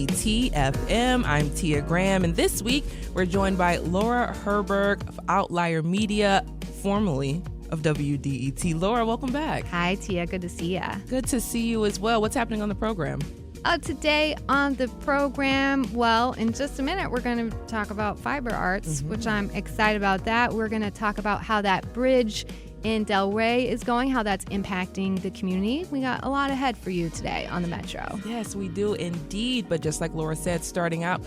WDET-FM. I'm Tia Graham, and this week we're joined by Laura Herberg of Outlier Media, formerly of WDET. Laura, welcome back. Hi, Tia. Good to see ya. Good to see you as well. What's happening on the program? Today on the program, well, in just a minute, we're going to talk about fiber arts, which I'm excited about that. We're going to talk about how that bridge in Delray is going, how that's impacting the community. We got a lot ahead for you today on the Metro. Yes, we do indeed. But just like Laura said, starting out,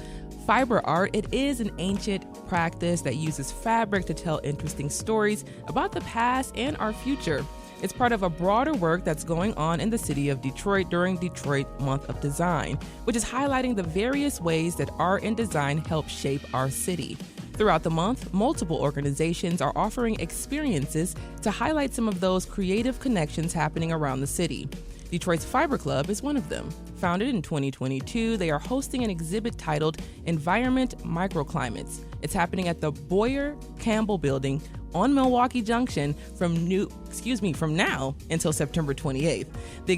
fiber art, it is an ancient practice that uses fabric to tell interesting stories about the past and our future. It's part of a broader work that's going on in the city of Detroit during Detroit Month of Design, which is highlighting the various ways that art and design help shape our city. Throughout the month, multiple organizations are offering experiences to highlight some of those creative connections happening around the city. Detroit's Fiber Club is one of them. Founded in 2022, they are hosting an exhibit titled Environment Microclimates. It's happening at the Boyer Campbell Building on Milwaukee Junction from now until September 28th. The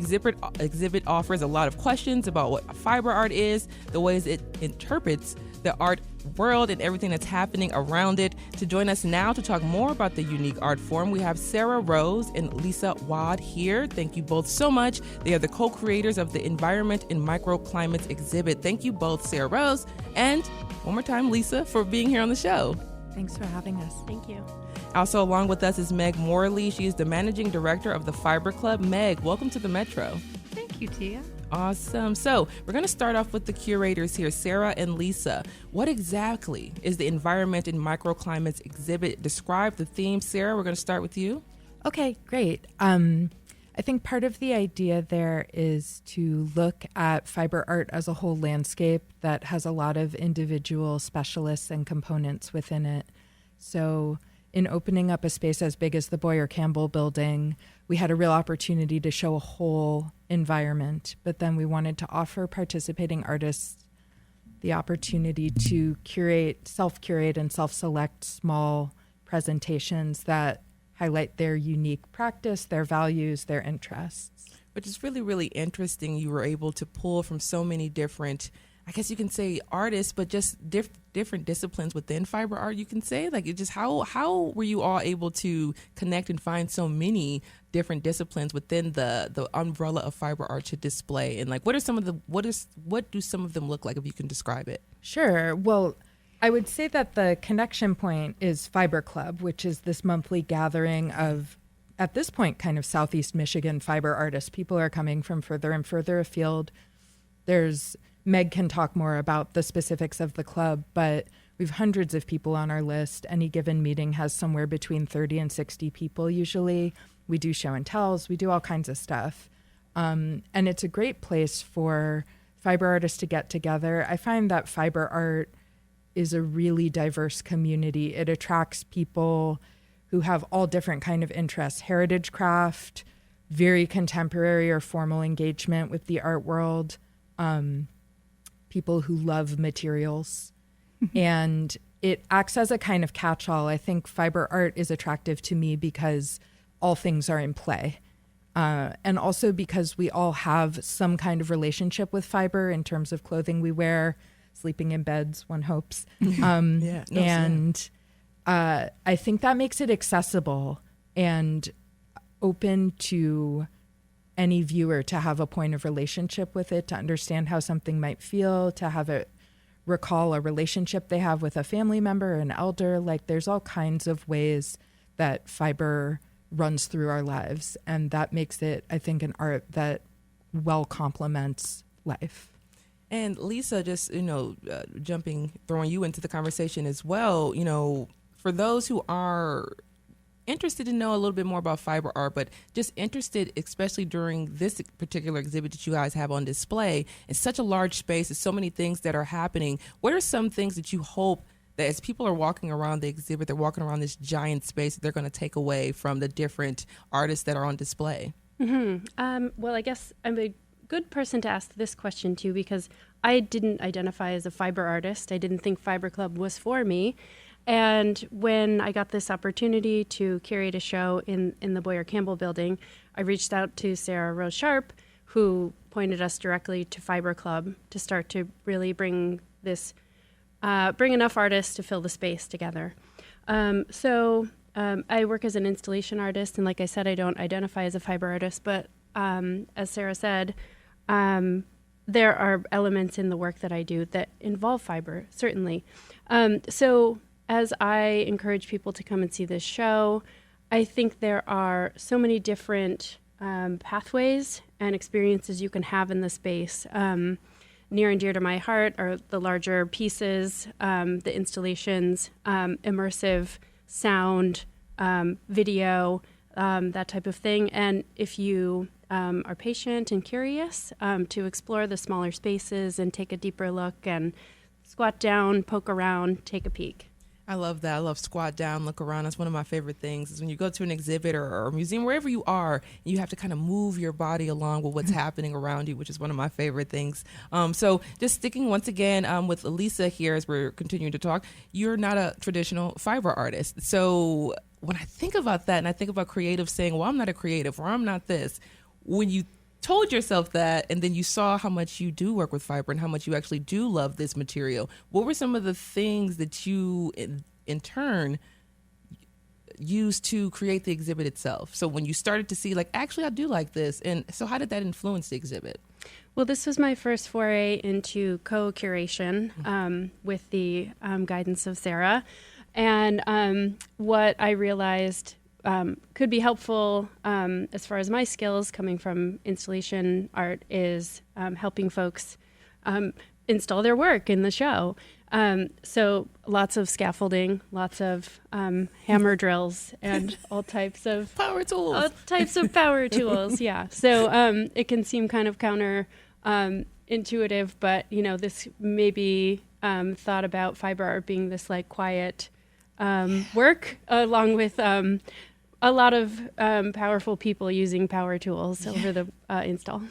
exhibit offers a lot of questions about what fiber art is, the ways it interprets the art world, and everything that's happening around it. To join us now to talk more about the unique art form, we have Sarah Rose and Lisa Wad here. Thank you both so much. They are the co-creators of the Environment in Microclimates exhibit. Thank you both, Sarah Rose, and one more time, Lisa, for being here on the show. Thanks for having us. Thank you. Also along with us is Meg Morley. She is the managing director of the Fiber Club. Meg, welcome to the Metro. Thank you, Tia. Awesome. So we're going to start off with the curators here, Sarah and Lisa. What exactly is the Environment in Microclimates exhibit? Describe the theme. Sarah, we're going to start with you. Okay, great. I think part of the idea there is to look at fiber art as a whole landscape that has a lot of individual specialists and components within it. So in opening up a space as big as the Boyer Campbell Building, we had a real opportunity to show a whole environment, but then we wanted to offer participating artists the opportunity to self-curate and self-select small presentations that highlight their unique practice, their values, their interests. Which is really, really interesting. You were able to pull from so many different, I guess you can say artists, but just different disciplines within fiber art, you can say. Like, it just how were you all able to connect and find so many different disciplines within the umbrella of fiber art to display? And like, what do some of them look like, if you can describe it? Sure. Well, I would say that the connection point is Fiber Club, which is this monthly gathering of, at this point, kind of Southeast Michigan fiber artists. People are coming from further and further afield. Meg can talk more about the specifics of the club, but we've hundreds of people on our list. Any given meeting has somewhere between 30 and 60 people usually. We do show and tells. We do all kinds of stuff. And it's a great place for fiber artists to get together. I find that fiber art is a really diverse community. It attracts people who have all different kind of interests: heritage craft, very contemporary or formal engagement with the art world, people who love materials. And it acts as a kind of catch-all. I think fiber art is attractive to me because all things are in play. And also because we all have some kind of relationship with fiber in terms of clothing we wear, sleeping in beds, one hopes. I think that makes it accessible and open to any viewer to have a point of relationship with it, to understand how something might feel, to have it recall a relationship they have with a family member, an elder. Like, there's all kinds of ways that fiber runs through our lives, and that makes it, I think, an art that well complements life. And Lisa, just, throwing you into the conversation as well, for those who are interested to know a little bit more about fiber art, but just interested, especially during this particular exhibit that you guys have on display, it's such a large space, there's so many things that are happening. What are some things that you hope that as people are walking around the exhibit, they're walking around this giant space, that they're going to take away from the different artists that are on display? Well, I guess I'm a good person to ask this question to, because I didn't identify as a fiber artist. I didn't think Fiber Club was for me. And when I got this opportunity to curate a show in the Boyer Campbell Building, I reached out to Sarah Rose Sharp, who pointed us directly to Fiber Club to start to really bring enough artists to fill the space together. I work as an installation artist, and like I said, I don't identify as a fiber artist, but as Sarah said, there are elements in the work that I do that involve fiber, certainly. So as I encourage people to come and see this show, I think there are so many different pathways and experiences you can have in the space. Near and dear to my heart are the larger pieces, the installations, immersive sound, video, that type of thing. And if you are patient and curious to explore the smaller spaces and take a deeper look and squat down, poke around, take a peek. I love that. I love squat down, look around. That's one of my favorite things is when you go to an exhibit or a museum, wherever you are, you have to kind of move your body along with what's happening around you, which is one of my favorite things. So just sticking once again with Elisa here as we're continuing to talk, you're not a traditional fiber artist. So when I think about that and I think about creatives saying, well, I'm not a creative or I'm not this, when you told yourself that and then you saw how much you do work with fiber and how much you actually do love this material, what were some of the things that you in turn used to create the exhibit itself? So when you started to see like, actually I do like this, and so how did that influence the exhibit? Well, this was my first foray into co-curation with the guidance of Sarah, and what I realized could be helpful as far as my skills coming from installation art is helping folks install their work in the show. So lots of scaffolding, lots of hammer drills, and all types of power tools. Yeah. So it can seem kind of counter intuitive, but this may be thought about fiber art being this like quiet work along with a lot of powerful people using power tools over the install.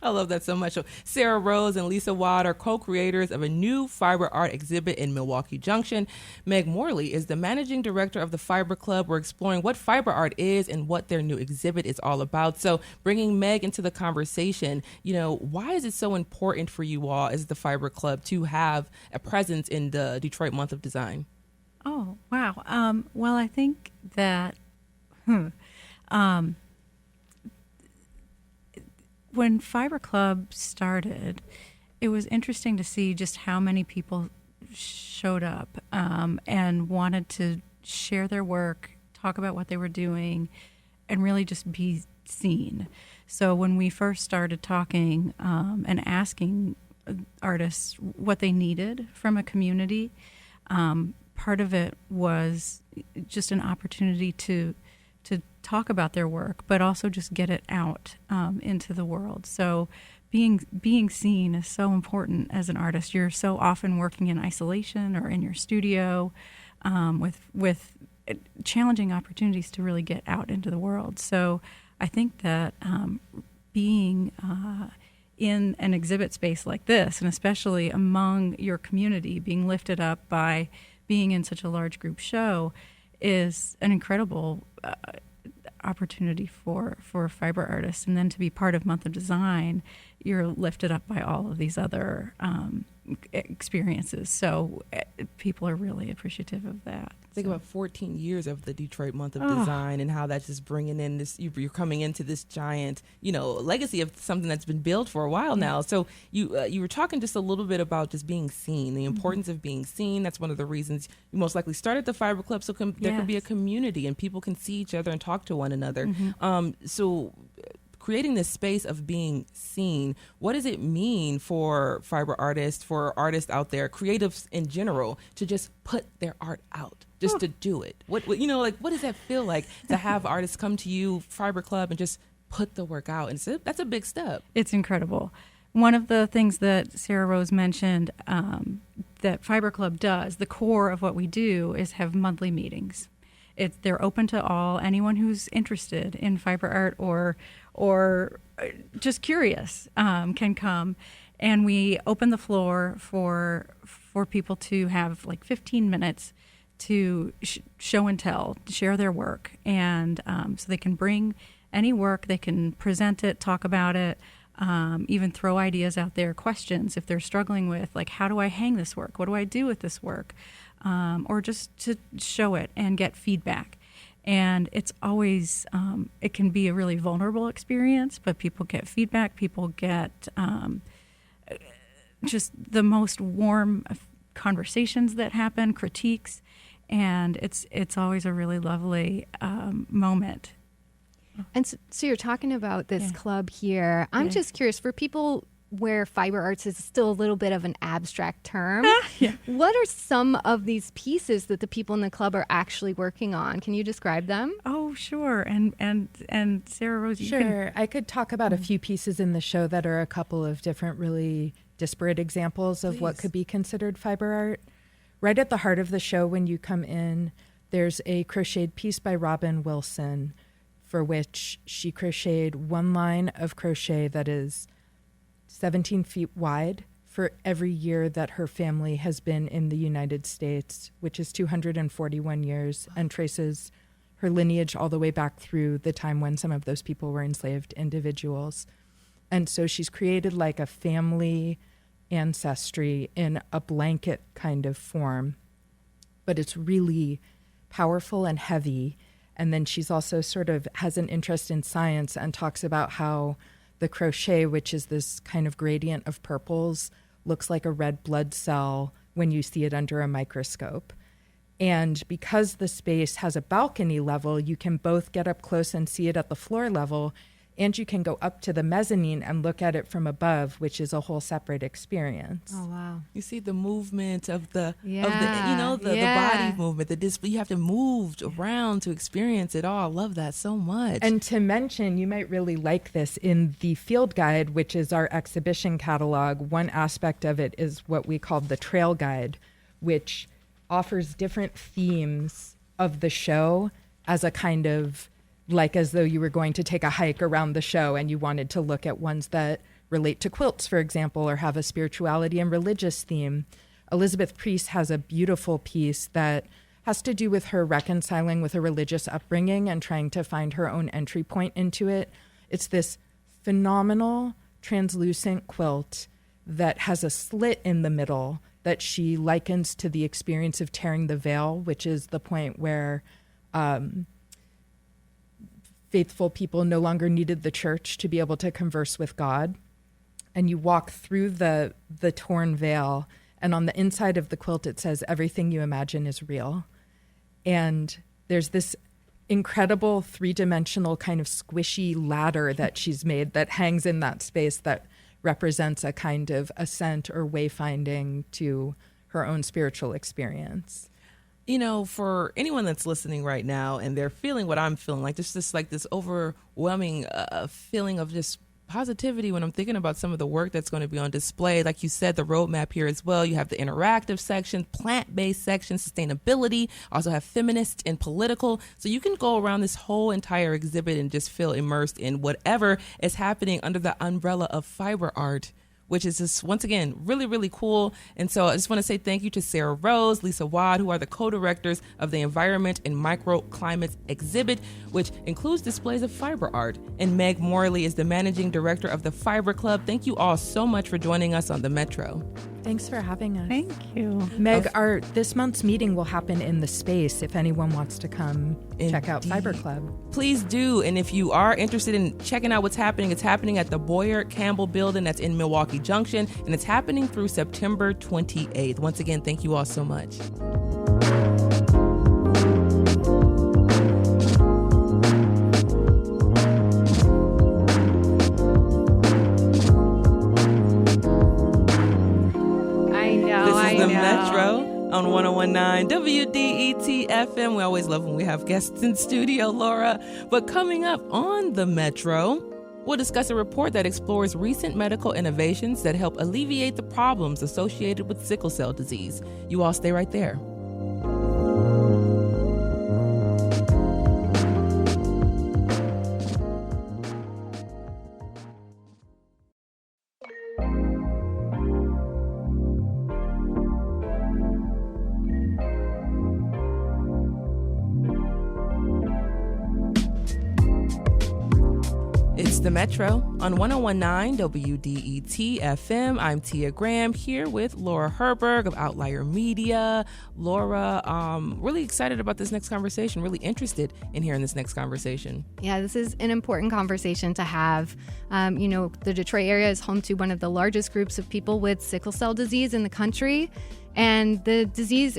I love that so much. So Sarah Rose and Lisa Watt are co-creators of a new fiber art exhibit in Milwaukee Junction. Meg Morley is the managing director of the Fiber Club. We're exploring what fiber art is and what their new exhibit is all about. So bringing Meg into the conversation, why is it so important for you all as the Fiber Club to have a presence in the Detroit Month of Design? Oh, wow. Well, I think that when Fiber Club started, it was interesting to see just how many people showed up and wanted to share their work, talk about what they were doing, and really just be seen. So when we first started talking and asking artists what they needed from a community, part of it was just an opportunity to talk about their work, but also just get it out into the world. So being seen is so important as an artist. You're so often working in isolation or in your studio with challenging opportunities to really get out into the world. So I think that being in an exhibit space like this, and especially among your community, being lifted up by being in such a large group show, is an incredible opportunity for fiber artists. And then to be part of Month of Design, you're lifted up by all of these other experiences. So people are really appreciative of that. Think about 14 years of the Detroit Month of Design and how that's just bringing in this, you're coming into this giant, legacy of something that's been built for a while now. So you were talking just a little bit about just being seen, the importance of being seen. That's one of the reasons you most likely started the Fiber Club, so there can be a community and people can see each other and talk to one another. So creating this space of being seen, what does it mean for fiber artists, for artists out there, creatives in general, to just put their art out, just to do it? What does that feel like to have artists come to you, Fiber Club, and just put the work out? And so that's a big step. It's incredible. One of the things that Sarah Rose mentioned that Fiber Club does, the core of what we do, is have monthly meetings. They're open to all, anyone who's interested in fiber art or just curious can come, and we open the floor for people to have like 15 minutes to show and tell, share their work, and so they can bring any work, they can present it, talk about it, even throw ideas out there, questions if they're struggling with, like, how do I hang this work? What do I do with this work? Or just to show it and get feedback. And it's always, it can be a really vulnerable experience, but people get feedback. People get just the most warm conversations that happen, critiques, and it's always a really lovely moment. And so you're talking about this club here. I'm just curious, for people where fiber arts is still a little bit of an abstract term, what are some of these pieces that the people in the club are actually working on? Can you describe them? Oh, sure. And Sarah Rose, you Sure. I could talk about a few pieces in the show that are a couple of different really disparate examples of what could be considered fiber art. Right at the heart of the show, when you come in, there's a crocheted piece by Robin Wilson, for which she crocheted one line of crochet that is 17 feet wide for every year that her family has been in the United States, which is 241 years, and traces her lineage all the way back through the time when some of those people were enslaved individuals. And so she's created like a family ancestry in a blanket kind of form, but it's really powerful and heavy. And then she's also sort of has an interest in science and talks about how the crochet, which is this kind of gradient of purples, looks like a red blood cell when you see it under a microscope. And because the space has a balcony level, you can both get up close and see it at the floor level, and you can go up to the mezzanine and look at it from above, which is a whole separate experience. Oh, wow. You see the movement of the body movement, the display. You have to move around to experience it all. I love that so much. And to mention, you might really like this, in the field guide, which is our exhibition catalog, one aspect of it is what we call the trail guide, which offers different themes of the show as a kind of, like as though you were going to take a hike around the show and you wanted to look at ones that relate to quilts, for example, or have a spirituality and religious theme. Elizabeth Priest has a beautiful piece that has to do with her reconciling with a religious upbringing and trying to find her own entry point into it. It's this phenomenal translucent quilt that has a slit in the middle that she likens to the experience of tearing the veil, which is the point where faithful people no longer needed the church to be able to converse with God. And you walk through the torn veil, and on the inside of the quilt it says, "Everything you imagine is real." And there's this incredible three-dimensional kind of squishy ladder that she's made that hangs in that space that represents a kind of ascent or wayfinding to her own spiritual experience. You know, for anyone that's listening right now and they're feeling what I'm feeling, like there's just like this overwhelming feeling of just positivity when I'm thinking about some of the work that's going to be on display. Like you said, the roadmap here as well. You have the interactive section, plant-based section, sustainability, also have feminist and political. So you can go around this whole entire exhibit and just feel immersed in whatever is happening under the umbrella of fiber art, which is just, once again, really, really cool. And so I just want to say thank you to Sarah Rose, Lisa Wad, who are the co-directors of the Environment and Microclimates exhibit, which includes displays of fiber art. And Meg Morley is the managing director of the Fiber Club. Thank you all so much for joining us on the Metro. Thanks for having us. Thank you. Meg, this month's meeting will happen in the space if anyone wants to come check out Fiber Club. Please do. And if you are interested in checking out what's happening, it's happening at the Boyer Campbell Building that's in Milwaukee Junction, and it's happening through September 28th. Once again, thank you all so much. On 101.9 WDET FM. We always love when we have guests in studio, Laura. But coming up on the Metro, we'll discuss a report that explores recent medical innovations that help alleviate the problems associated with sickle cell disease. You all stay right there. It's The Metro on 1019 WDET FM. I'm Tia Graham here with Laura Herberg of Outlier Media. Laura, really excited about this next conversation, really interested in hearing this next conversation. Yeah, this is an important conversation to have. The Detroit area is home to one of the largest groups of people with sickle cell disease in the country. And the disease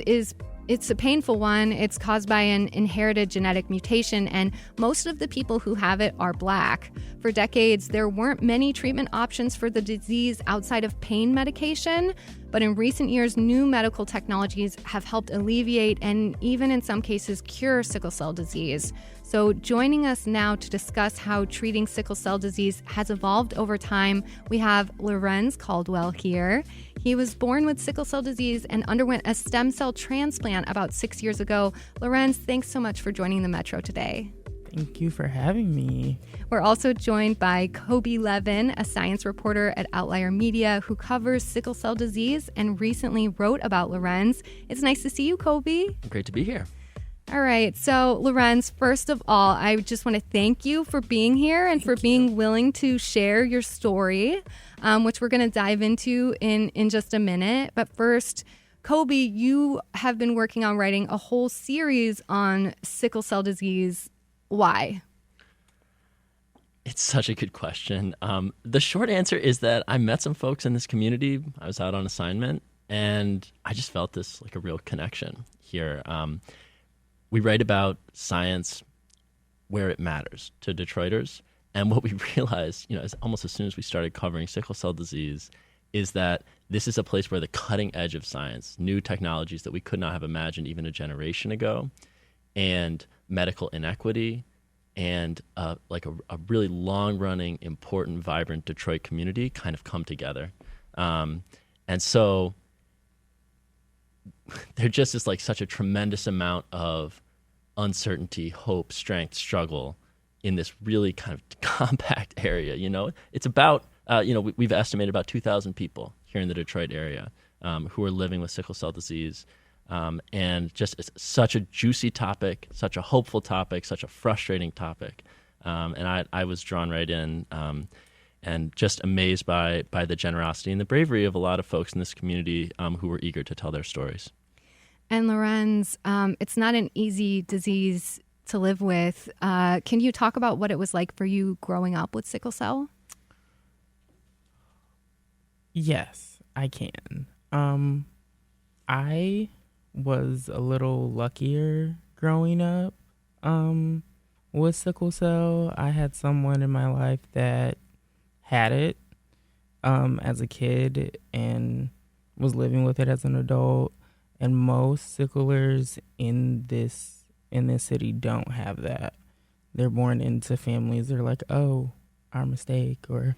it's a painful one. It's caused by an inherited genetic mutation, and most of the people who have it are Black. For decades, there weren't many treatment options for the disease outside of pain medication, but in recent years, new medical technologies have helped alleviate and even in some cases cure sickle cell disease. So joining us now to discuss how treating sickle cell disease has evolved over time, we have Larenz Caldwell here. He was born with sickle cell disease and underwent a stem cell transplant about 6 years ago. Larenz, thanks so much for joining the Metro today. Thank you for having me. We're also joined by Koby Levin, a science reporter at Outlier Media who covers sickle cell disease and recently wrote about Larenz. It's nice to see you, Koby. Great to be here. All right. So, Larenz, first of all, I just want to thank you for being here and for being willing to share your story, which we're going to dive into in just a minute. But first, Koby, you have been working on writing a whole series on sickle cell disease. Why? It's such a good question. The short answer is that I met some folks in this community. I was out on assignment, and I just felt this like a real connection here. We write about science where it matters to Detroiters. And what we realized, almost as soon as we started covering sickle cell disease, is that this is a place where the cutting edge of science, new technologies that we could not have imagined even a generation ago, and medical inequity, and a really long-running, important, vibrant Detroit community kind of come together. And so there just is such a tremendous amount of uncertainty, hope, strength, struggle in this really kind of compact area. It's about, we've estimated about 2,000 people here in the Detroit area who are living with sickle cell disease. And just it's such a juicy topic, such a hopeful topic, such a frustrating topic. And I was drawn right in and just amazed by the generosity and the bravery of a lot of folks in this community who were eager to tell their stories. And Larenz, it's not an easy disease to live with. Can you talk about what it was like for you growing up with sickle cell? Yes, I can. I was a little luckier growing up with sickle cell. I had someone in my life that had it as a kid and was living with it as an adult. And most sicklers in this city don't have that. They're born into families. They're like, oh, our mistake, or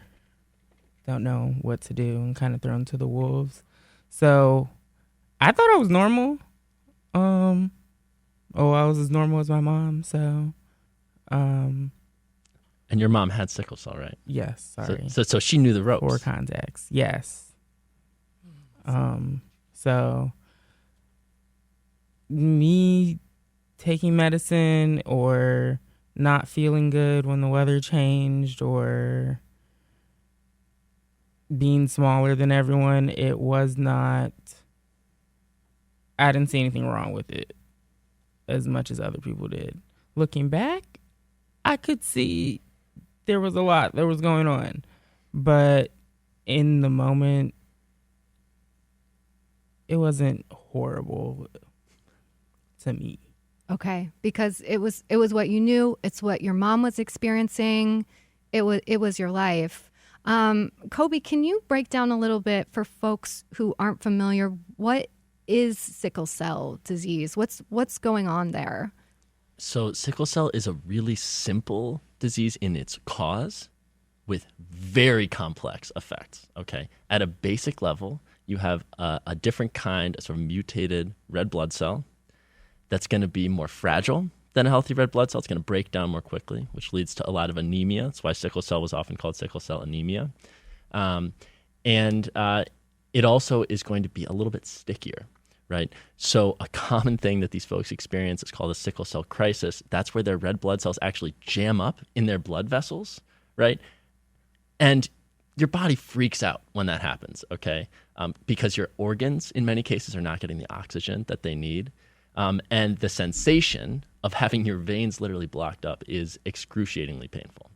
don't know what to do and kind of thrown to the wolves. So I thought I was normal. I was as normal as my mom. So, and your mom had sickle cell, right? Yes. Sorry. So she knew the ropes. For context, yes. So me taking medicine or not feeling good when the weather changed or being smaller than everyone, it was not, I didn't see anything wrong with it as much as other people did. Looking back, I could see there was a lot that was going on, but in the moment, it wasn't horrible to me. Okay, because it was what you knew. It's what your mom was experiencing. It was your life. Koby, can you break down a little bit for folks who aren't familiar? What is sickle cell disease? What's going on there? So sickle cell is a really simple disease in its cause with very complex effects. Okay, at a basic level, you have a different kind, a sort of mutated red blood cell that's going to be more fragile than a healthy red blood cell. It's going to break down more quickly, which leads to a lot of anemia. That's why sickle cell was often called sickle cell anemia. And it also is going to be a little bit stickier, right? So a common thing that these folks experience is called a sickle cell crisis. That's where their red blood cells actually jam up in their blood vessels, right? And your body freaks out when that happens, okay? Because your organs, in many cases, are not getting the oxygen that they need. And the sensation of having your veins literally blocked up is excruciatingly painful.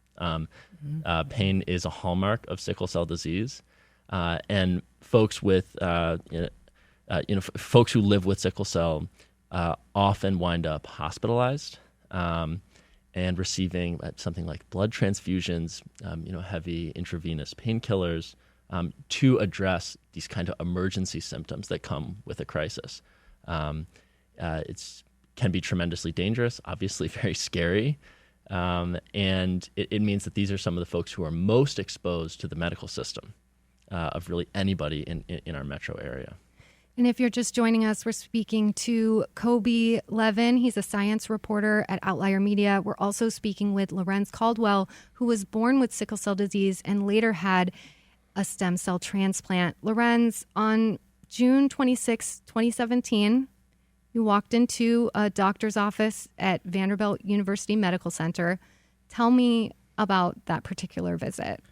Pain is a hallmark of sickle cell disease. And folks with, folks who live with sickle cell often wind up hospitalized and receiving something like blood transfusions, heavy intravenous painkillers to address these kind of emergency symptoms that come with a crisis. It can be tremendously dangerous, obviously very scary, and it means that these are some of the folks who are most exposed to the medical system of really anybody in our metro area. And if you're just joining us, we're speaking to Koby Levin. He's a science reporter at Outlier Media. We're also speaking with Larenz Caldwell, who was born with sickle cell disease and later had a stem cell transplant. Larenz, on June 26, 2017, you walked into a doctor's office at Vanderbilt University Medical Center. Tell me about that particular visit.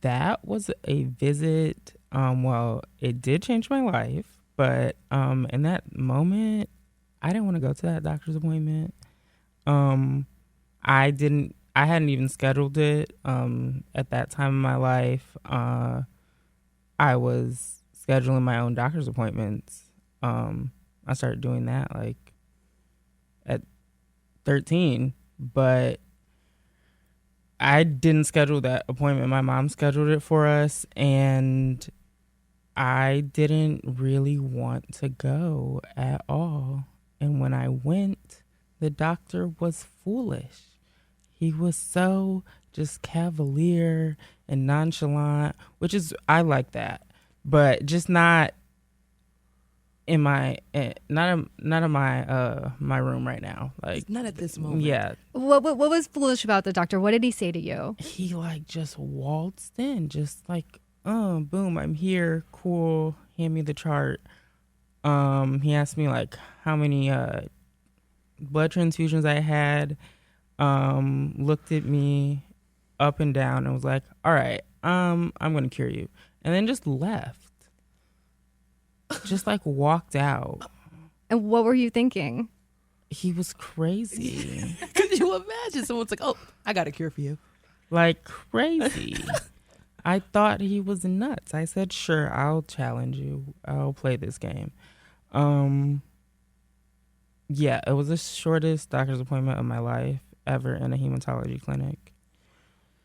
That was a visit, it did change my life. But in that moment, I didn't want to go to that doctor's appointment. I hadn't even scheduled it at that time in my life. I was scheduling my own doctor's appointments. I started doing that like at 13, but I didn't schedule that appointment. My mom scheduled it for us, and I didn't really want to go at all. And when I went, the doctor was foolish. He was so just cavalier and nonchalant, which is, I like that, but just not in my, not in my room right now. Like, not at this moment. Yeah. What was foolish about the doctor? What did he say to you? He like just waltzed in, just like, boom, I'm here, cool, hand me the chart. He asked me like how many blood transfusions I had, looked at me up and down and was like, all right, I'm gonna cure you, and then just left. Just like walked out. And what were you thinking? He was crazy. Could you imagine someone's like, oh, I got a cure for you? Like crazy. I thought he was nuts. I said, sure, I'll challenge you. I'll play this game. Yeah, it was the shortest doctor's appointment of my life ever in a hematology clinic.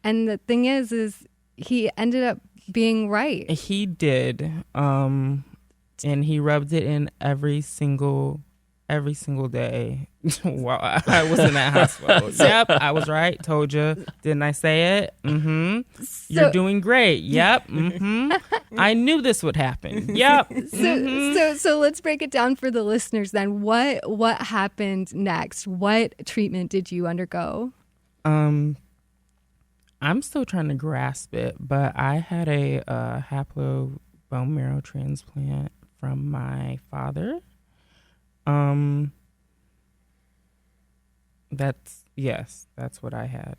And the thing is he ended up being right. He did. And he rubbed it in every single day while I was in that hospital. Yep, I was right. Told you. Didn't I say it? Mm-hmm. You're doing great. Yep. Mm-hmm. I knew this would happen. Yep. So let's break it down for the listeners then. What happened next? What treatment did you undergo? I'm still trying to grasp it, but I had a haplo bone marrow transplant from my father. That's what I had.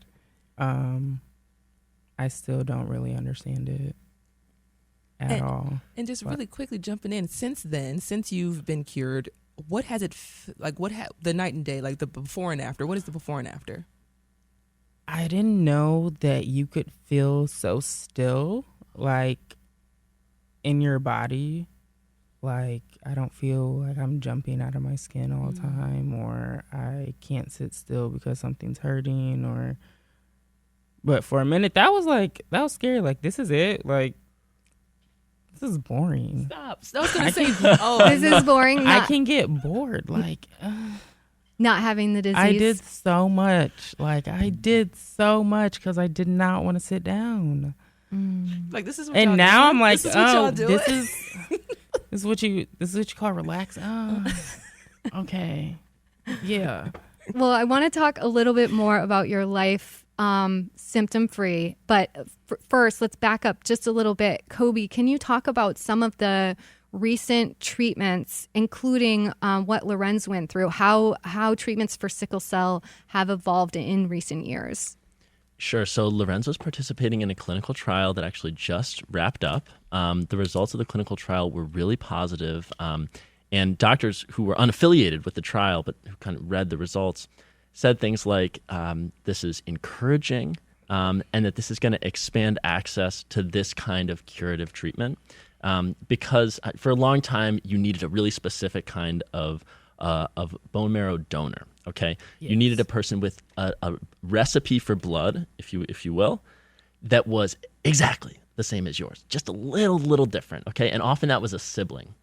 I still don't really understand it at all. And just really quickly jumping in, since then, since you've been cured, what has it the night and day, like the before and after? What is the before and after? I didn't know that you could feel so still, like in your body. Like, I don't feel like I'm jumping out of my skin all the time, or I can't sit still because something's hurting, but for a minute that was scary. Like, this is it. Like, this is boring. Stop. I was gonna say, this is boring. I can get bored. Like, not having the disease. I did so much. Because I did not want to sit down. Like, this is what and y'all now doing? I'm like, this is what you call relax. Oh, okay, yeah. Well, I want to talk a little bit more about your life symptom free, but first let's back up just a little bit. Koby, can you talk about some of the recent treatments, including what Larenz went through, how treatments for sickle cell have evolved in recent years? Sure. So Larenz was participating in a clinical trial that actually just wrapped up. The results of the clinical trial were really positive. And doctors who were unaffiliated with the trial but who kind of read the results said things like, this is encouraging and that this is going to expand access to this kind of curative treatment. Because for a long time, you needed a really specific kind of bone marrow donor. Okay, yes. You needed a person with a recipe for blood, if you will, that was exactly the same as yours, just a little different. Okay, and often that was a sibling,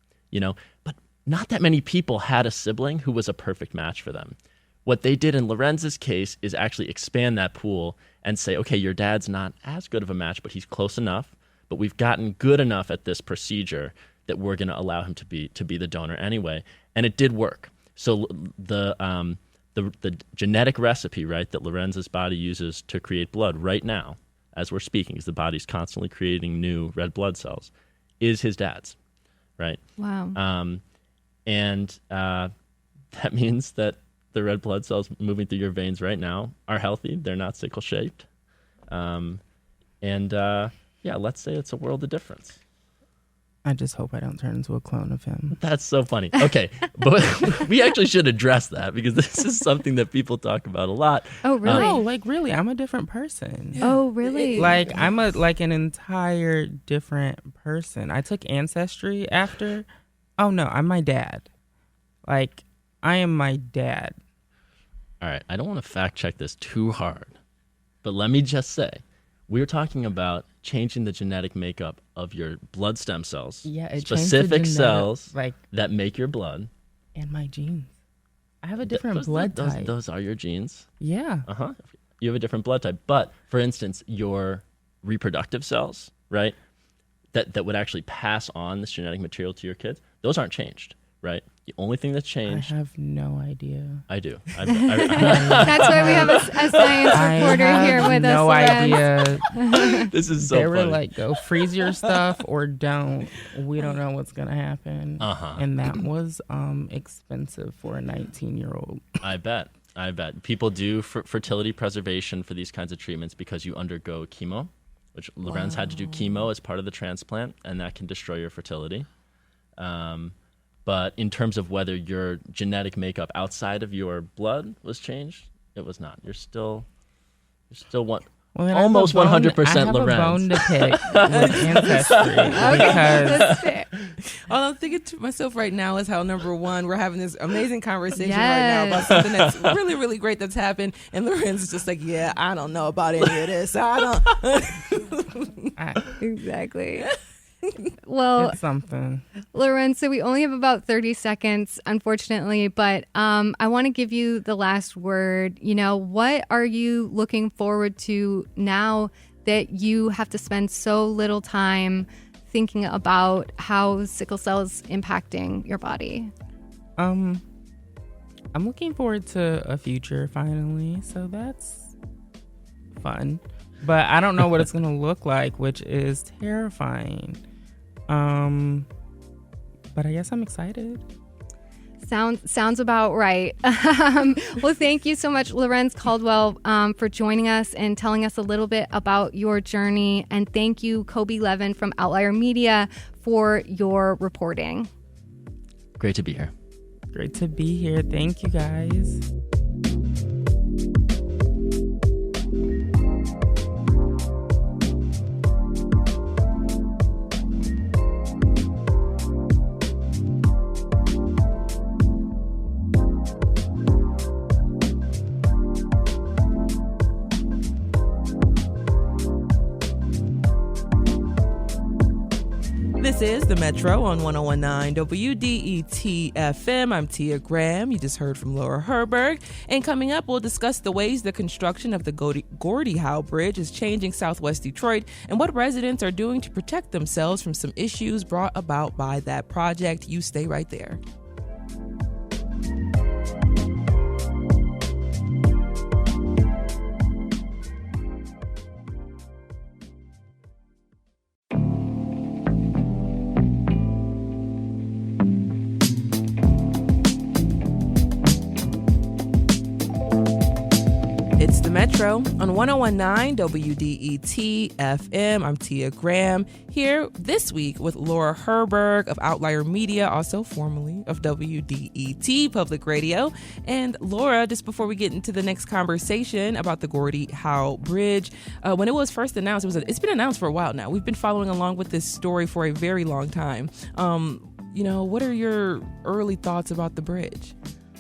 but not that many people had a sibling who was a perfect match for them. What they did in Larenz's case is actually expand that pool and say, okay, your dad's not as good of a match, but he's close enough. But we've gotten good enough at this procedure that we're going to allow him to be the donor anyway, and it did work. So the genetic recipe, right, that Larenz's body uses to create blood right now, as we're speaking, because the body's constantly creating new red blood cells, is his dad's, right? Wow. And that means that the red blood cells moving through your veins right now are healthy. They're not sickle-shaped. Yeah, let's say it's a world of difference. I just hope I don't turn into a clone of him. That's so funny. Okay, but we actually should address that because this is something that people talk about a lot. Oh, really? Really, I'm a different person. Yeah. Oh, really? I'm an entire different person. I took Ancestry after. Oh, no, I'm my dad. I am my dad. All right, I don't want to fact check this too hard, but let me just say, we're talking about changing the genetic makeup of your blood stem cells. Yeah, specific cells that make your blood. And my genes. I have a different blood type. Those are your genes? Yeah. Uh-huh. You have a different blood type. But, for instance, your reproductive cells, right, that would actually pass on this genetic material to your kids, those aren't changed, right? The only thing that's changed... I have no idea. I do. That's why we have a science reporter here with us. No idea. This is so funny. They were like, go freeze your stuff or don't. We don't know what's going to happen. Uh-huh. And that was expensive for a 19-year-old. I bet. People do fertility preservation for these kinds of treatments because you undergo chemo, which Larenz had to do chemo as part of the transplant, and that can destroy your fertility. But in terms of whether your genetic makeup outside of your blood was changed, it was not. You're still almost 100% Larenz. I have a bone to pick with Ancestry. All I'm thinking to myself right now is how, number one, we're having this amazing conversation right now about something that's really, really great that's happened. And Larenz is just like, yeah, I don't know about any of this. I don't. Exactly. Well, it's something. Larenz, so we only have about 30 seconds, unfortunately, but I want to give you the last word. What are you looking forward to now that you have to spend so little time thinking about how sickle cell is impacting your body? I'm looking forward to a future finally, so that's fun. But I don't know what it's going to look like, which is terrifying. But I guess I'm excited. Sounds about right. Well, thank you so much, Larenz Caldwell, for joining us and telling us a little bit about your journey. And thank you, Koby Levin from Outlier Media, for your reporting. Great to be here. Great to be here. Thank you, guys. This is The Metro on 101.9 WDET FM. I'm Tia Graham. You just heard from Laura Herberg. And coming up, we'll discuss the ways the construction of the Gordie Howe Bridge is changing Southwest Detroit and what residents are doing to protect themselves from some issues brought about by that project. You stay right there. Metro on 1019 WDET FM. I'm Tia Graham here this week with Laura Herberg of Outlier Media, also formerly of WDET Public Radio. And Laura, just before we get into the next conversation about the Gordie Howe Bridge, when it was first announced, it's been announced for a while now. We've been following along with this story for a very long time. What are your early thoughts about the bridge?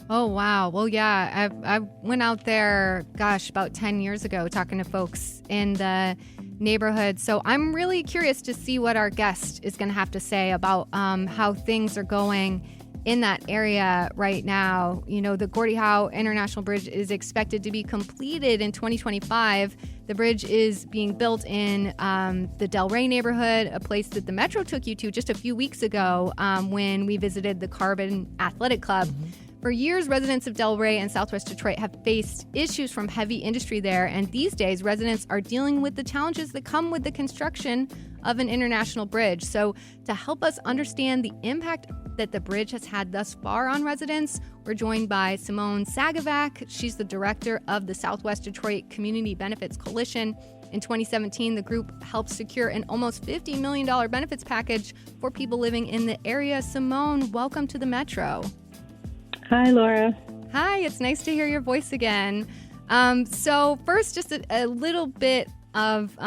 Oh, wow. Well, yeah, I went out there, about 10 years ago talking to folks in the neighborhood. So I'm really curious to see what our guest is going to have to say about how things are going in that area right now. The Gordie Howe International Bridge is expected to be completed in 2025. The bridge is being built in the Delray neighborhood, a place that the Metro took you to just a few weeks ago when we visited the Carbon Athletic Club. Mm-hmm. For years, residents of Delray and Southwest Detroit have faced issues from heavy industry there, and these days, residents are dealing with the challenges that come with the construction of an international bridge. So to help us understand the impact that the bridge has had thus far on residents, we're joined by Simone Sagovac. She's the director of the Southwest Detroit Community Benefits Coalition. In 2017, the group helped secure an almost $50 million benefits package for people living in the area. Simone, welcome to the Metro. Hi, Laura. Hi, it's nice to hear your voice again. So first, just a little bit of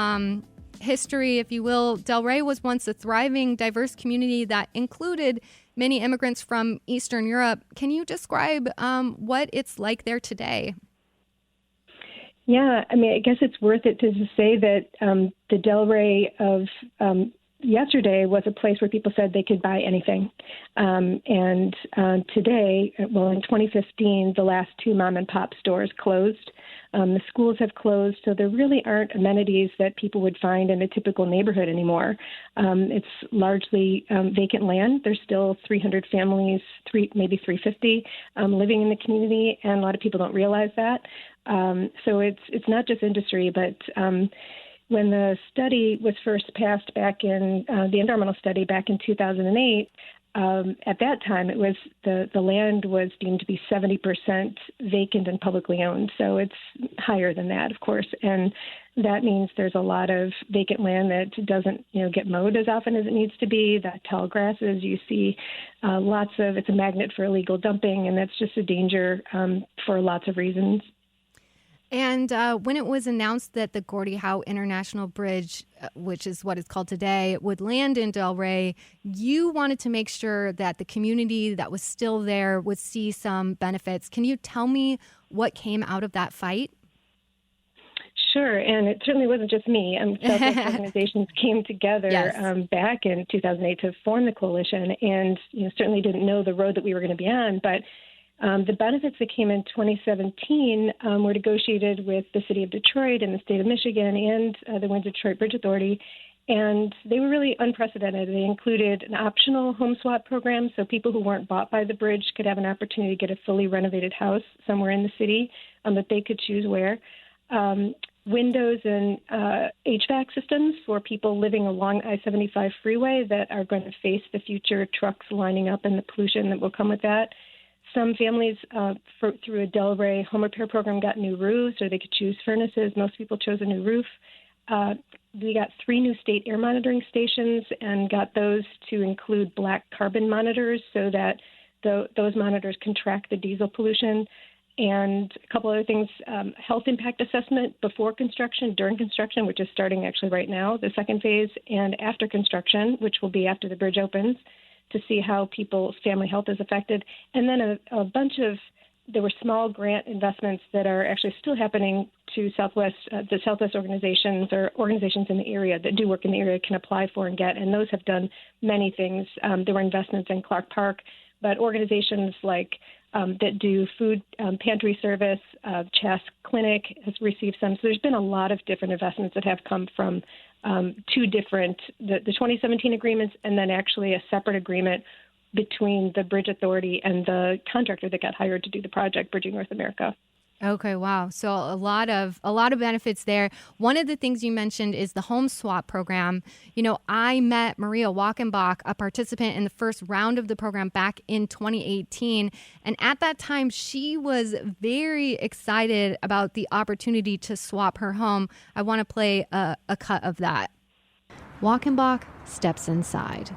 history, if you will. Delray was once a thriving, diverse community that included many immigrants from Eastern Europe. Can you describe what it's like there today? Yeah, I guess it's worth it to say that the Delray of yesterday was a place where people said they could buy anything. And today, in 2015, the last 2 mom and pop stores closed. The schools have closed, so there really aren't amenities that people would find in a typical neighborhood anymore. It's largely vacant land. There's still 300 families, maybe 350, living in the community, and a lot of people don't realize that. So it's not just industry, but when the study was first passed back in the environmental study back in 2008, at that time it was the land was deemed to be 70% vacant and publicly owned. So it's higher than that, of course, and that means there's a lot of vacant land that doesn't get mowed as often as it needs to be. That tall grasses, you see it's a magnet for illegal dumping, and that's just a danger for lots of reasons. And when it was announced that the Gordie Howe International Bridge, which is what it's called today, would land in Delray, you wanted to make sure that the community that was still there would see some benefits. Can you tell me what came out of that fight? Sure, and it certainly wasn't just me. Several organizations came together back in 2008 to form the coalition, and certainly didn't know the road that we were going to be on, but the benefits that came in 2017 were negotiated with the city of Detroit and the state of Michigan and the Windsor-Detroit Bridge Authority, and they were really unprecedented. They included an optional home swap program, so people who weren't bought by the bridge could have an opportunity to get a fully renovated house somewhere in the city that they could choose where. Windows and HVAC systems for people living along I-75 freeway that are going to face the future trucks lining up and the pollution that will come with that. Some families, through a Delray home repair program, got new roofs, or they could choose furnaces. Most people chose a new roof. We got 3 new state air monitoring stations and got those to include black carbon monitors so that those monitors can track the diesel pollution. And a couple other things, health impact assessment before construction, during construction, which is starting actually right now, the second phase, and after construction, which will be after the bridge opens, to see how people's family health is affected. And then there were small grant investments that are actually still happening to the Southwest organizations or organizations in the area that do work in the area can apply for and get. And those have done many things. There were investments in Clark Park, but organizations like that do food pantry service, Chask Clinic has received some. So there's been a lot of different investments that have come from 2 different, the 2017 agreements, and then actually a separate agreement between the Bridge Authority and the contractor that got hired to do the project, Bridging North America. Okay, wow. So a lot of benefits there. One of the things you mentioned is the home swap program. You know, I met Maria Walkenbach, a participant in the first round of the program back in 2018, and at that time she was very excited about the opportunity to swap her home. I want to play a cut of that. Walkenbach steps inside.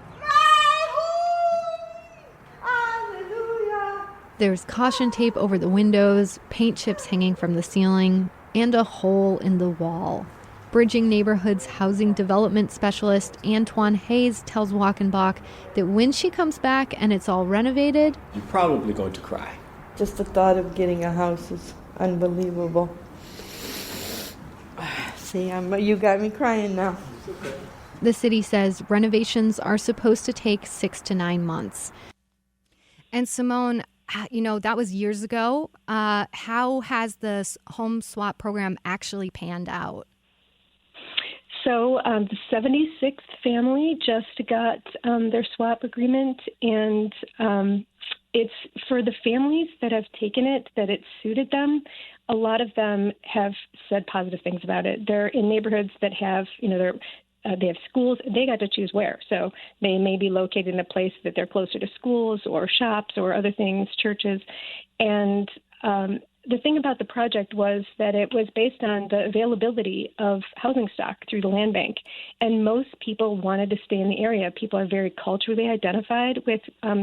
There's caution tape over the windows, paint chips hanging from the ceiling, and a hole in the wall. Bridging Neighborhood's housing development specialist Antoine Hayes tells Walkenbach that when she comes back and it's all renovated, you're probably going to cry. Just the thought of getting a house is unbelievable. See, you got me crying now. The city says renovations are supposed to take 6 to 9 months. And Simone, you know, that was years ago. How has this home swap program actually panned out? So the 76th family just got their swap agreement, and it's for the families that have taken it, that it suited them. A lot of them have said positive things about it. They're in neighborhoods that have, you know, they have schools. They got to choose where. So they may be located in a place that they're closer to schools or shops or other things, churches. And the thing about the project was that it was based on the availability of housing stock through the land bank. And most people wanted to stay in the area. People are very culturally identified with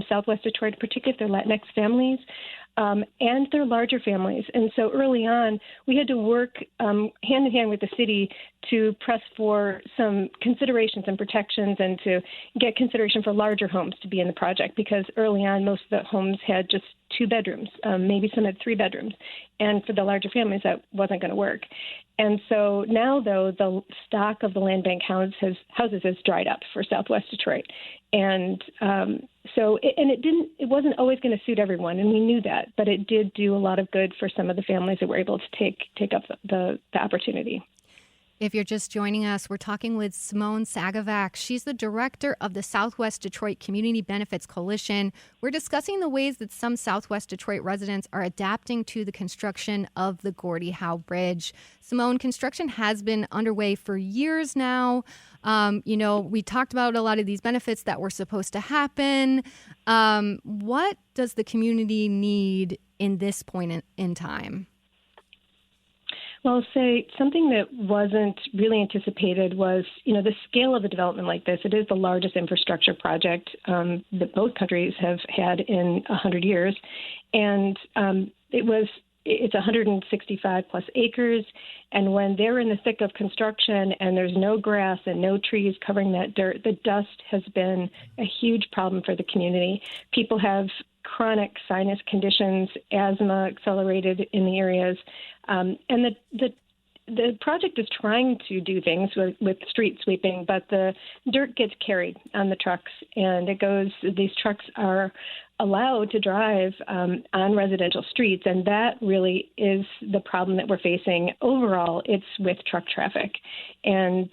Southwest Detroit, particularly if they're Latinx families. And their larger families. And so early on, we had to work hand in hand with the city to press for some considerations and protections and to get consideration for larger homes to be in the project, because early on, most of the homes had just 2 bedrooms, maybe some had 3 bedrooms. And for the larger families, that wasn't going to work. And so now, though, the stock of the land bank houses has dried up for Southwest Detroit. And it wasn't always going to suit everyone, and we knew that, but it did do a lot of good for some of the families that were able to take up the opportunity. If you're just joining us, we're talking with Simone Sagovac. She's the director of the Southwest Detroit Community Benefits Coalition. We're discussing the ways that some Southwest Detroit residents are adapting to the construction of the Gordie Howe Bridge. Simone, construction has been underway for years now. You know, we talked about a lot of these benefits that were supposed to happen. What does the community need in this point in time? Well, I'll say something that wasn't really anticipated was, you know, the scale of a development like this. It is the largest infrastructure project that both countries have had in 100 years. And it's 165 plus acres. And when they're in the thick of construction and there's no grass and no trees covering that dirt, the dust has been a huge problem for the community. People have chronic sinus conditions, asthma accelerated in the areas. And the project is trying to do things with street sweeping, but the dirt gets carried on the trucks, and these trucks are allowed to drive on residential streets, and that really is the problem that we're facing. Overall, it's with truck traffic. And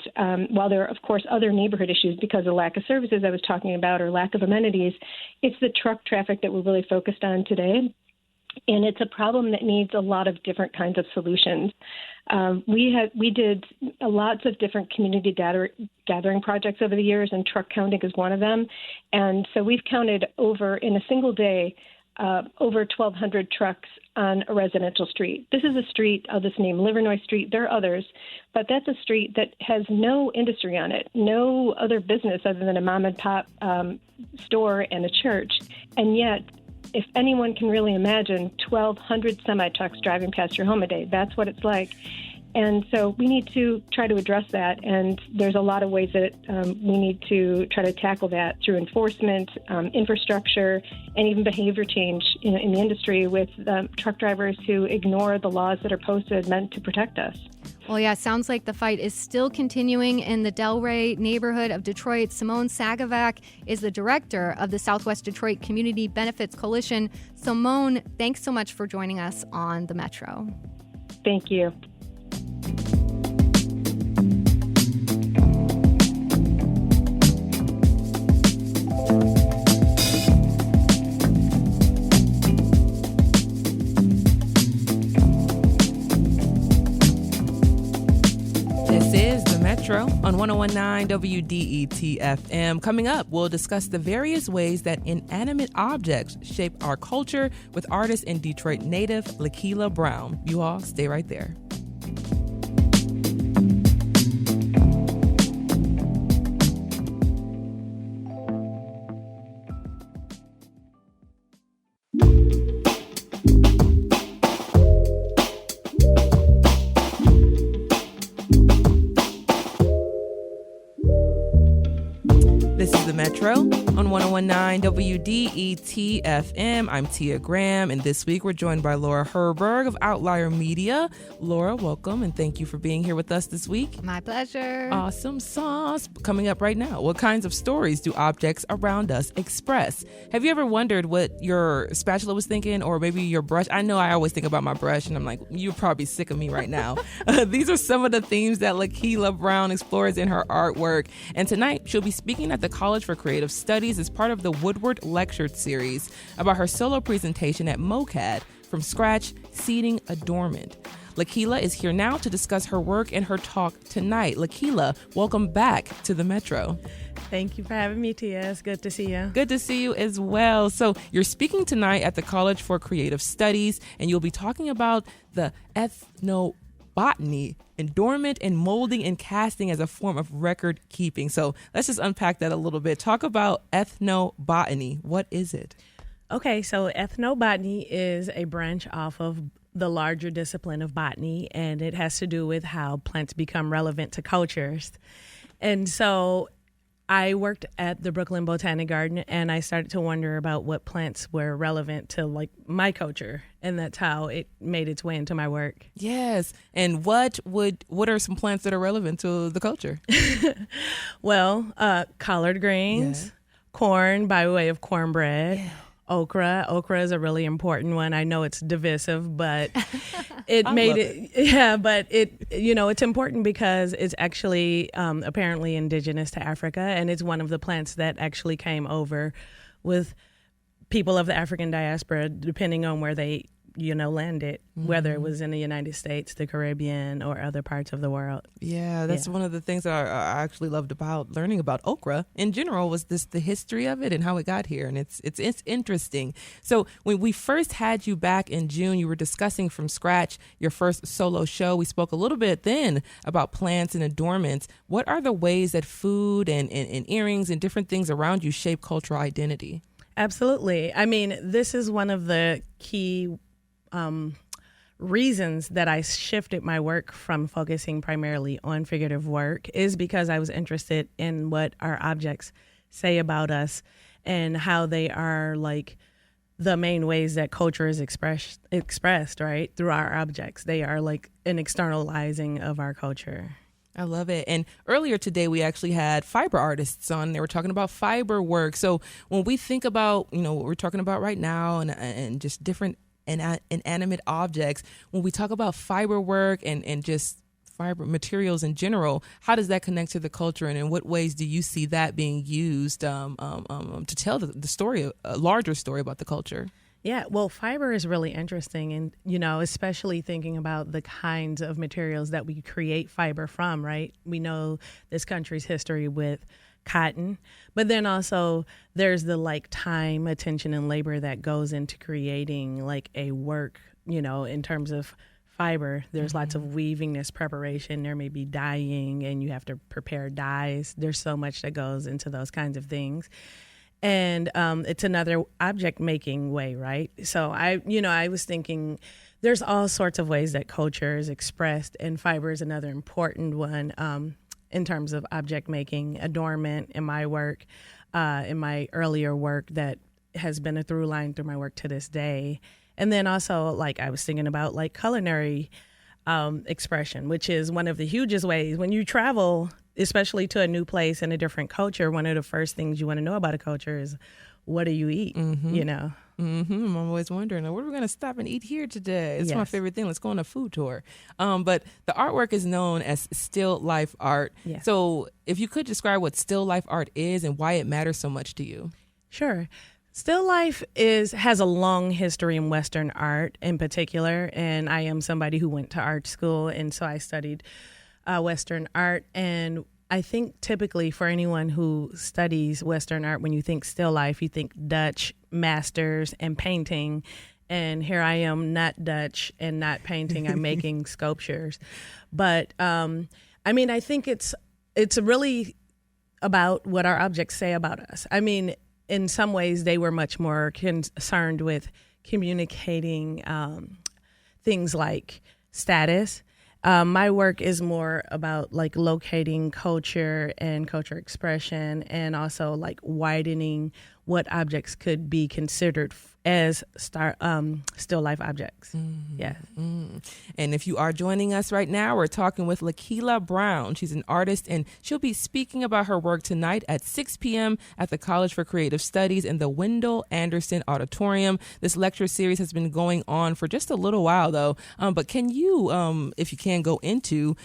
while there are, of course, other neighborhood issues because of lack of services I was talking about or lack of amenities, it's the truck traffic that we're really focused on today. And it's a problem that needs a lot of different kinds of solutions. We did lots of different community gathering projects over the years, and truck counting is one of them. And so we've counted in a single day, over 1,200 trucks on a residential street. This is a street, I'll just name Livernois Street. There are others, but that's a street that has no industry on it, no other business other than a mom and pop store and a church. And yet, if anyone can really imagine 1,200 semi-trucks driving past your home a day, that's what it's like. And so we need to try to address that. And there's a lot of ways that we need to try to tackle that through enforcement, infrastructure, and even behavior change in the industry with truck drivers who ignore the laws that are posted meant to protect us. Well, yeah, it sounds like the fight is still continuing in the Delray neighborhood of Detroit. Simone Sagovac is the director of the Southwest Detroit Community Benefits Coalition. Simone, thanks so much for joining us on the Metro. Thank you. on 1019 WDET FM. Coming up, we'll discuss the various ways that inanimate objects shape our culture with artist and Detroit native Lakila Brown. You all stay right there. This is the Metro on 1019 WDET FM. I'm Tia Graham, and this week we're joined by Laura Herberg of Outlier Media. Laura, welcome, and thank you for being here with us this week. My pleasure. Awesome sauce. Coming up right now, what kinds of stories do objects around us express? Have you ever wondered what your spatula was thinking, or maybe your brush? I know I always think about my brush, and I'm like, you're probably sick of me right now. These are some of the themes that Lakila Brown explores in her artwork, and tonight she'll be speaking at the College for Creative Studies as part of the Woodward Lecture Series about her solo presentation at MoCAD, From Scratch, Seeding Adornment. Lakila is here now to discuss her work and her talk tonight. Lakila, welcome back to the Metro. Thank you for having me, Tia. It's good to see you. Good to see you as well. So you're speaking tonight at the College for Creative Studies, and you'll be talking about the ethnobotany, adornment and molding and casting as a form of record keeping. So let's just unpack that a little bit. Talk about ethnobotany. What is it? Okay, so ethnobotany is a branch off of the larger discipline of botany, and it has to do with how plants become relevant to cultures. And so I worked at the Brooklyn Botanic Garden, and I started to wonder about what plants were relevant to like my culture, and that's how it made its way into my work. Yes. And what are some plants that are relevant to the culture? Well, collard greens, corn by way of cornbread. Yeah. Okra is a really important one. I know it's divisive, but it's important because it's actually apparently indigenous to Africa, and it's one of the plants that actually came over with people of the African diaspora, depending on where they landed, whether it was in the United States, the Caribbean, or other parts of the world. Yeah, that's one of the things that I actually loved about learning about okra in general was the history of it and how it got here, and it's interesting. So when we first had you back in June, you were discussing From Scratch, your first solo show. We spoke a little bit then about plants and adornments. What are the ways that food and earrings and different things around you shape cultural identity? Absolutely. I mean, this is one of the key reasons that I shifted my work from focusing primarily on figurative work is because I was interested in what our objects say about us and how they are like the main ways that culture is expressed, right, through our objects. They are like an externalizing of our culture. I love it. And earlier today, we actually had fiber artists on. They were talking about fiber work. So when we think about, what we're talking about right now and just different inanimate objects, when we talk about fiber work and just fiber materials in general, how does that connect to the culture, and in what ways do you see that being used to tell the story, a larger story about the culture? Yeah, well, fiber is really interesting, and especially thinking about the kinds of materials that we create fiber from, right? We know this country's history with cotton, but then also there's the time, attention, and labor that goes into creating a work, in terms of fiber. There's lots of weavingness preparation. There may be dyeing, and you have to prepare dyes. There's so much that goes into those kinds of things. And it's another object making way, right? So I was thinking there's all sorts of ways that culture is expressed, and fiber is another important one in terms of object making, adornment in my work, in my earlier work that has been a through line through my work to this day. And then also, I was thinking about culinary expression, which is one of the hugest ways. When you travel, especially to a new place and a different culture, one of the first things you want to know about a culture is, what do you eat? I'm always wondering, where are we going to stop and eat here today? It's my favorite thing. Let's go on a food tour. But the artwork is known as still life art. Yes. So if you could describe what still life art is and why it matters so much to you. Sure. Still life has a long history in Western art in particular, and I am somebody who went to art school, and so I studied Western art. And I think typically for anyone who studies Western art, when you think still life, you think Dutch masters and painting. And here I am, not Dutch and not painting. I'm making sculptures. But I mean, I think it's really about what our objects say about us. I mean, in some ways, they were much more concerned with communicating things like status. My work is more about like locating culture and culture expression, and also like widening what objects could be considered as still life objects. Yeah. And if you are joining us right now, we're talking with Lakila Brown. She's an artist, and she'll be speaking about her work tonight at 6 p.m. at the College for Creative Studies in the Wendell Anderson Auditorium. This lecture series has been going on for just a little while, though. But can you, if you can, go into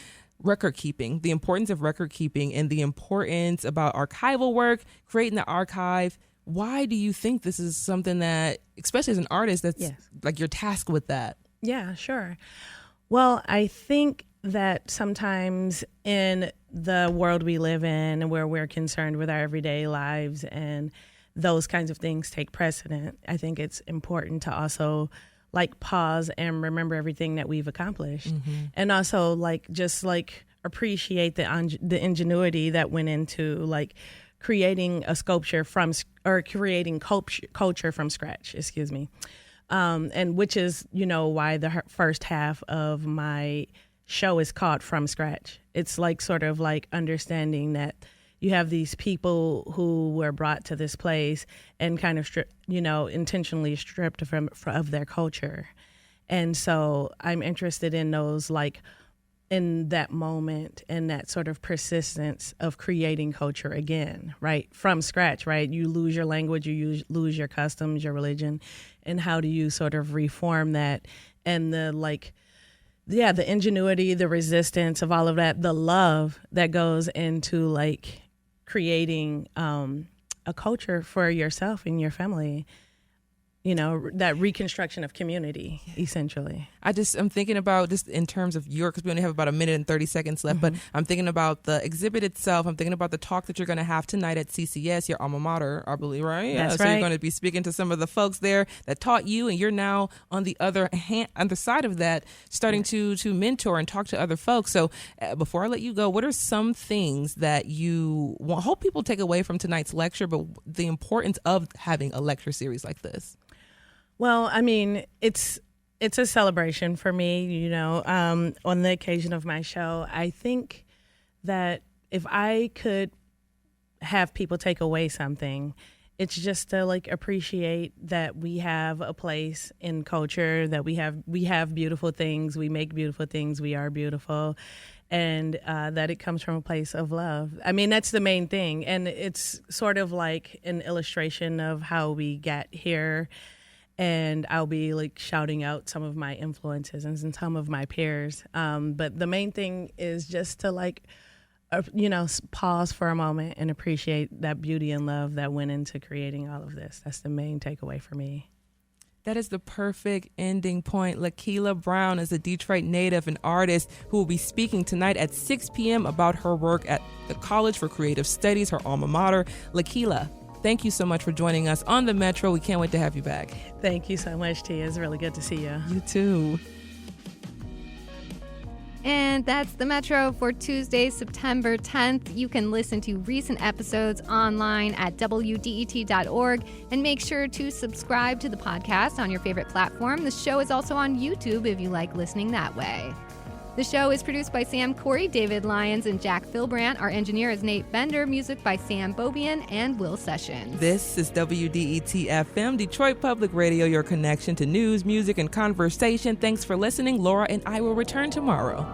record keeping, the importance of record keeping, and the importance about archival work, creating the archive? Why do you think this is something that, especially as an artist, that's like you're tasked with that? Yeah, sure. Well, I think that sometimes in the world we live in, where we're concerned with our everyday lives and those kinds of things take precedent, I think it's important to also like pause and remember everything that we've accomplished. And also like just like appreciate the ingenuity that went into like creating a sculpture creating culture from scratch, and which is, why the first half of my show is called From Scratch. It's like sort of like understanding that you have these people who were brought to this place and kind of intentionally stripped of their culture. And so I'm interested in those like in that moment and that sort of persistence of creating culture again, right? From scratch, right? You lose your language, you lose your customs, your religion, and how do you sort of reform that? And the ingenuity, the resistance of all of that, the love that goes into like creating a culture for yourself and your family. That reconstruction of community, essentially. I'm thinking about just in terms of because we only have about a minute and 30 seconds left, but I'm thinking about the exhibit itself. I'm thinking about the talk that you're going to have tonight at CCS, your alma mater, I believe, right? That's so right. You're going to be speaking to some of the folks there that taught you, and you're now on the other side of that, starting to mentor and talk to other folks. So before I let you go, what are some things that you hope people take away from tonight's lecture, but the importance of having a lecture series like this? Well, I mean, it's a celebration for me, on the occasion of my show. I think that if I could have people take away something, it's just to like appreciate that we have a place in culture, that we have beautiful things, we make beautiful things, we are beautiful, and that it comes from a place of love. I mean, that's the main thing. And it's sort of like an illustration of how we got here. And I'll be like shouting out some of my influences and some of my peers. But the main thing is just to like, pause for a moment and appreciate that beauty and love that went into creating all of this. That's the main takeaway for me. That is the perfect ending point. Lakila Brown is a Detroit native and artist who will be speaking tonight at 6 p.m. about her work at the College for Creative Studies, her alma mater. Lakila, thank you so much for joining us on the Metro. We can't wait to have you back. Thank you so much, Tia. It's really good to see you. You too. And that's the Metro for Tuesday, September 10th. You can listen to recent episodes online at WDET.org, and make sure to subscribe to the podcast on your favorite platform. The show is also on YouTube if you like listening that way. The show is produced by Sam Corey, David Lyons, and Jack Philbrandt. Our engineer is Nate Bender. Music by Sam Bobian and Will Sessions. This is WDET-FM, Detroit Public Radio, your connection to news, music, and conversation. Thanks for listening. Laura and I will return tomorrow.